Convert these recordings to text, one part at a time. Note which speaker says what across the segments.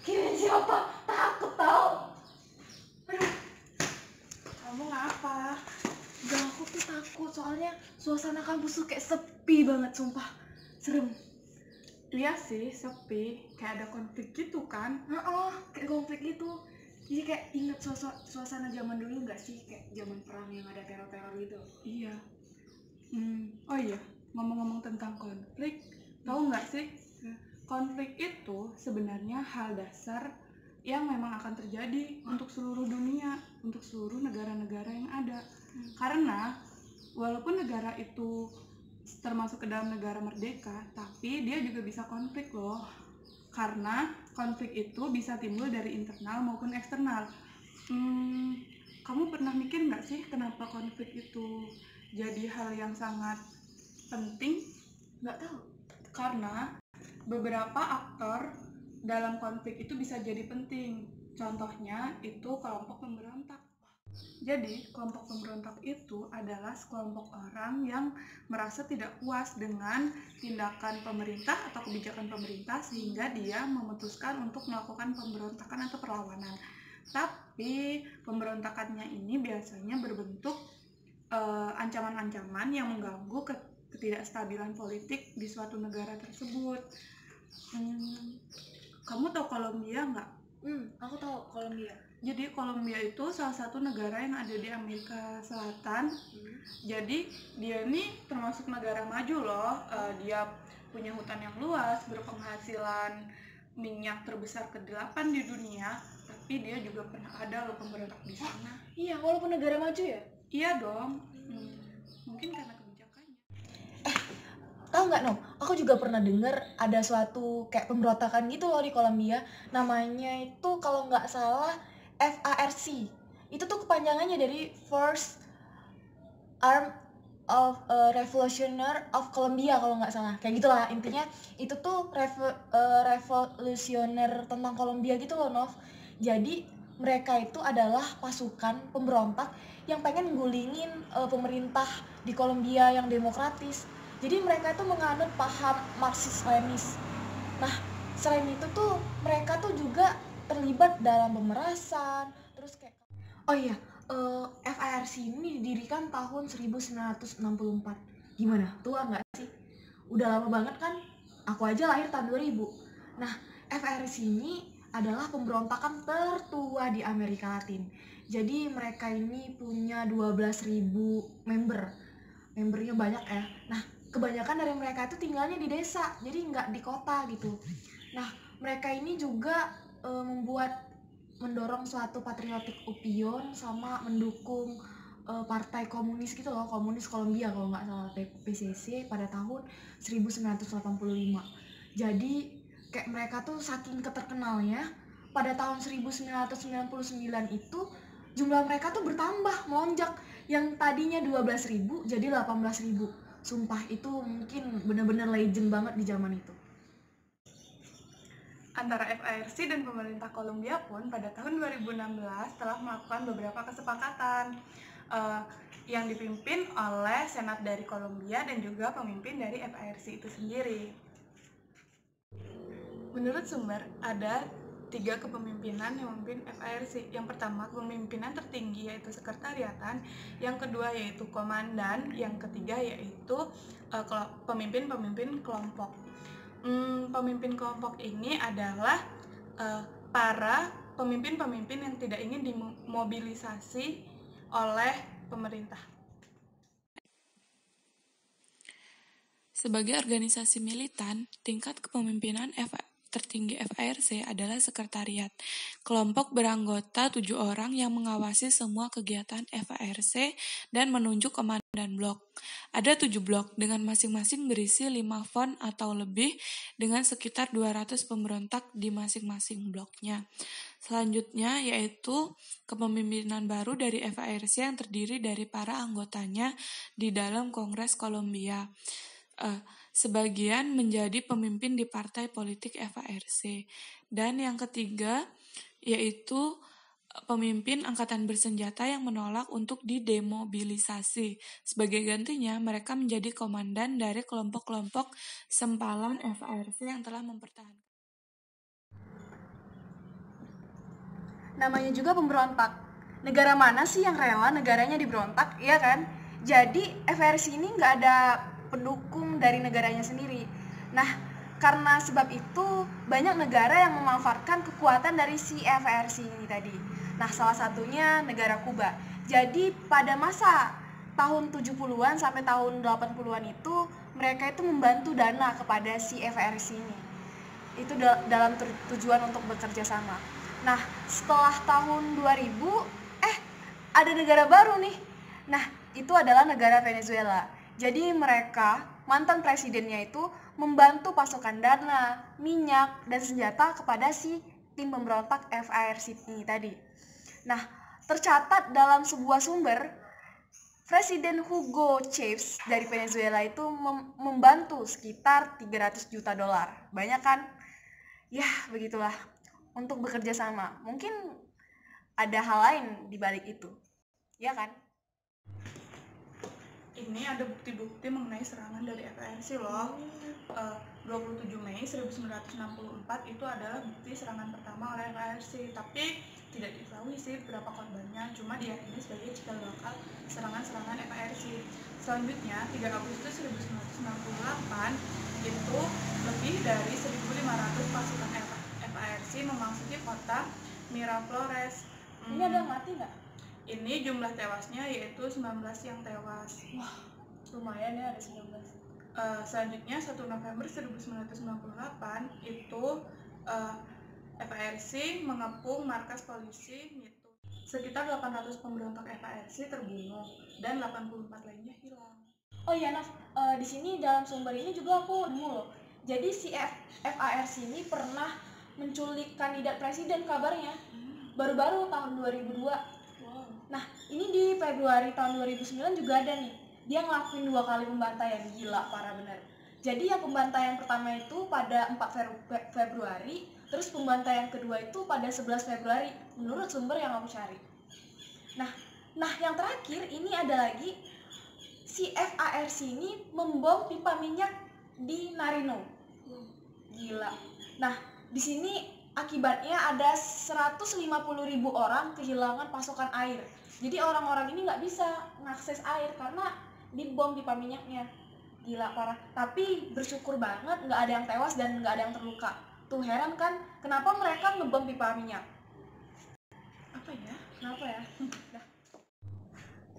Speaker 1: Kirain siapa? Takut tau. Aduh,
Speaker 2: Kamu ngapa?
Speaker 1: gak, aku tuh takut soalnya suasana kampus tuh kayak sepi banget, sumpah. Serem.
Speaker 2: Iya sih, sepi. Kayak ada konflik gitu kan?
Speaker 1: Kayak konflik gitu. Jadi kayak inget suasana zaman dulu gak sih? Kayak zaman perang yang ada teror-teror gitu.
Speaker 2: Iya. Oh iya, ngomong-ngomong tentang konflik, tahu nggak sih? Konflik itu sebenarnya hal dasar yang memang akan terjadi untuk seluruh dunia, untuk seluruh negara-negara yang ada. Karena walaupun negara itu termasuk ke dalam negara merdeka, tapi dia juga bisa konflik loh. Karena konflik itu bisa timbul dari internal maupun eksternal. Kamu pernah mikir nggak sih kenapa konflik itu jadi hal yang sangat penting?
Speaker 1: Nggak tahu.
Speaker 2: Karena beberapa aktor dalam konflik itu bisa jadi penting. Contohnya itu kelompok pemberontak. Jadi kelompok pemberontak itu adalah sekelompok orang yang merasa tidak puas dengan tindakan pemerintah atau kebijakan pemerintah sehingga dia memutuskan untuk melakukan pemberontakan atau perlawanan. Tapi pemberontakannya ini biasanya berbentuk ancaman-ancaman yang mengganggu ketidakstabilan politik di suatu negara tersebut. Kamu tahu Kolombia nggak?
Speaker 1: Aku tahu Kolombia.
Speaker 2: Jadi Kolombia itu salah satu negara yang ada di Amerika Selatan. Jadi dia ini termasuk negara maju loh. Dia punya hutan yang luas, berpenghasilan minyak terbesar ke-8 di dunia. Tapi dia juga pernah ada loh pemberontak di sana.
Speaker 1: Iya, walaupun negara maju ya?
Speaker 2: Iya dong. Mungkin karena kebijakannya.
Speaker 1: Tahu nggak, No? Aku juga pernah dengar ada suatu kayak pemberontakan gitu loh di Kolombia. Namanya itu kalau nggak salah FARC. Itu tuh kepanjangannya dari First Arm of Revolutionary of Colombia kalau nggak salah. Kayak gitulah intinya. Itu tuh revolusioner tentang Kolombia gitu loh, Nov. Jadi mereka itu adalah pasukan pemberontak yang pengen gulingin pemerintah di Kolombia yang demokratis. Jadi mereka itu menganut paham Marxis-Lenis. Nah, selain itu tuh mereka tuh juga terlibat dalam pemerasan, terus kayak FARC ini didirikan tahun 1964. Gimana? Tua nggak sih? Udah lama banget kan? Aku aja lahir tahun 2000. Nah, FARC ini adalah pemberontakan tertua di Amerika Latin. Jadi mereka ini punya 12.000 membernya banyak ya. Nah, kebanyakan dari mereka itu tinggalnya di desa, jadi nggak di kota gitu. Nah, mereka ini juga mendorong suatu patriotic opinion sama mendukung partai komunis gitu loh, komunis Kolombia kalau nggak salah, PCC pada tahun 1985. Jadi kayak mereka tuh saking keterkenalnya pada tahun 1999 itu jumlah mereka tuh bertambah, melonjak, yang tadinya 12.000 jadi 18.000. Sumpah itu mungkin bener-bener legend banget di zaman itu.
Speaker 2: Antara FARC dan pemerintah Kolombia pun pada tahun 2016 telah melakukan beberapa kesepakatan yang dipimpin oleh Senat dari Kolombia dan juga pemimpin dari FARC itu sendiri. Menurut sumber, ada 3 kepemimpinan yang memimpin FARC. Yang pertama, kepemimpinan tertinggi yaitu sekretariatan, yang kedua yaitu komandan, yang ketiga yaitu pemimpin-pemimpin kelompok. Pemimpin kelompok ini adalah para pemimpin-pemimpin yang tidak ingin dimobilisasi oleh pemerintah.
Speaker 3: Sebagai organisasi militan, tingkat kepemimpinan tertinggi FARC adalah sekretariat. Kelompok beranggota 7 orang yang mengawasi semua kegiatan FARC dan menunjuk komandan blok. Ada 7 blok dengan masing-masing berisi 5 front atau lebih dengan sekitar 200 pemberontak di masing-masing bloknya. Selanjutnya yaitu kepemimpinan baru dari FARC yang terdiri dari para anggotanya di dalam Kongres Kolombia. Sebagian menjadi pemimpin di partai politik FARC. Dan yang ketiga yaitu pemimpin angkatan bersenjata yang menolak untuk didemobilisasi. Sebagai gantinya, mereka menjadi komandan dari kelompok-kelompok sempalan FARC yang telah mempertahankan.
Speaker 1: namanya juga pemberontak. Negara mana sih yang rela negaranya diberontak, iya kan? Jadi FRC ini nggak ada pendukung dari negaranya sendiri. Nah, karena sebab itu banyak negara yang memanfaatkan kekuatan dari si FRC ini tadi. Nah, salah satunya negara Kuba. Jadi pada masa tahun 70-an sampai tahun 80-an itu mereka itu membantu dana kepada si FRC ini. Itu dalam tujuan untuk bekerja sama. Nah, setelah tahun 2000 ada negara baru nih. Nah, itu adalah negara Venezuela. Jadi mereka, mantan presidennya itu membantu pasokan dana, minyak, dan senjata kepada si tim pemberontak FARC ini tadi. Nah, tercatat dalam sebuah sumber, Presiden Hugo Chavez dari Venezuela itu membantu sekitar 300 juta dolar. Banyak kan? Ya, begitulah. Untuk bekerja sama. Mungkin ada hal lain di balik itu, ya kan?
Speaker 2: Ini ada bukti-bukti mengenai serangan dari FARC loh. 27 Mei 1964 itu adalah bukti serangan pertama oleh FARC, tapi tidak diketahui sih berapa korbannya, cuma diyakini sebagai cikal bakal serangan-serangan FARC. Selanjutnya 3 Agustus 1968 itu lebih dari 1.500 pasukan FARC memasuki kota Miraflores.
Speaker 1: Ini ada yang mati nggak?
Speaker 2: Ini jumlah tewasnya yaitu 19 yang tewas.
Speaker 1: Wah, lumayan ya ada 19.
Speaker 2: Selanjutnya 1 November 1998 itu FARC mengepung markas polisi Mitu. Sekitar 800 pemberontak FARC terbunuh dan 84 lainnya hilang.
Speaker 1: Oh iya, Naf, di sini dalam sumber ini juga aku nemu loh. Jadi si FARC ini pernah menculik kandidat presiden kabarnya. Baru-baru tahun 2002.
Speaker 2: Wow.
Speaker 1: Nah, ini di Februari tahun 2009 juga ada nih. Dia ngelakuin 2 kali pembantaian, gila, parah bener. Jadi ya pembantaian pertama itu pada 4 Februari, terus pembantaian kedua itu pada 11 Februari, menurut sumber yang aku cari. Nah yang terakhir ini ada lagi, si FARC ini membom pipa minyak di Narino. Gila. Nah, di sini akibatnya ada 150.000 orang kehilangan pasokan air. Jadi orang-orang ini nggak bisa mengakses air karena dibom pipa minyaknya. Gila, parah. Tapi bersyukur banget nggak ada yang tewas dan nggak ada yang terluka. Tuh heran kan, kenapa mereka ngebom pipa minyak?
Speaker 2: Apa ya?
Speaker 1: Kenapa ya?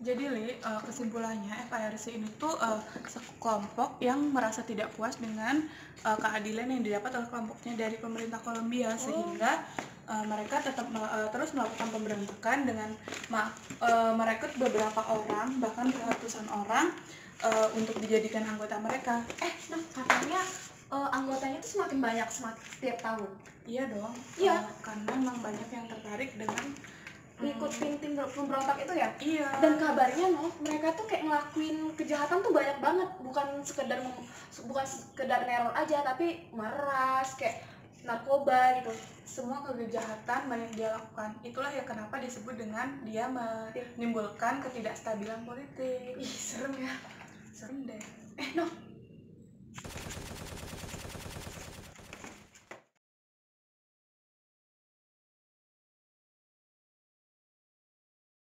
Speaker 2: Jadi kesimpulannya FARC ini tuh sekelompok yang merasa tidak puas dengan keadilan yang didapat oleh kelompoknya dari pemerintah Kolombia, sehingga mereka tetap terus melakukan pemberontakan dengan merekrut beberapa orang, bahkan ratusan orang untuk dijadikan anggota mereka.
Speaker 1: Nah, katanya anggotanya itu semakin banyak setiap tahun.
Speaker 2: Iya dong.
Speaker 1: Iya.
Speaker 2: Karena memang banyak yang tertarik dengan
Speaker 1: Ngikutin tim pemberontak itu ya.
Speaker 2: Iya.
Speaker 1: Dan kabarnya mereka tuh kayak ngelakuin kejahatan tuh banyak banget, bukan sekedar neror aja, tapi meras, kayak narkoba gitu.
Speaker 2: Semua kejahatan banyak dia lakukan. Itulah ya kenapa disebut dengan dia menimbulkan ketidakstabilan politik.
Speaker 1: Ih, serem ya.
Speaker 2: Serem deh.
Speaker 1: Noh,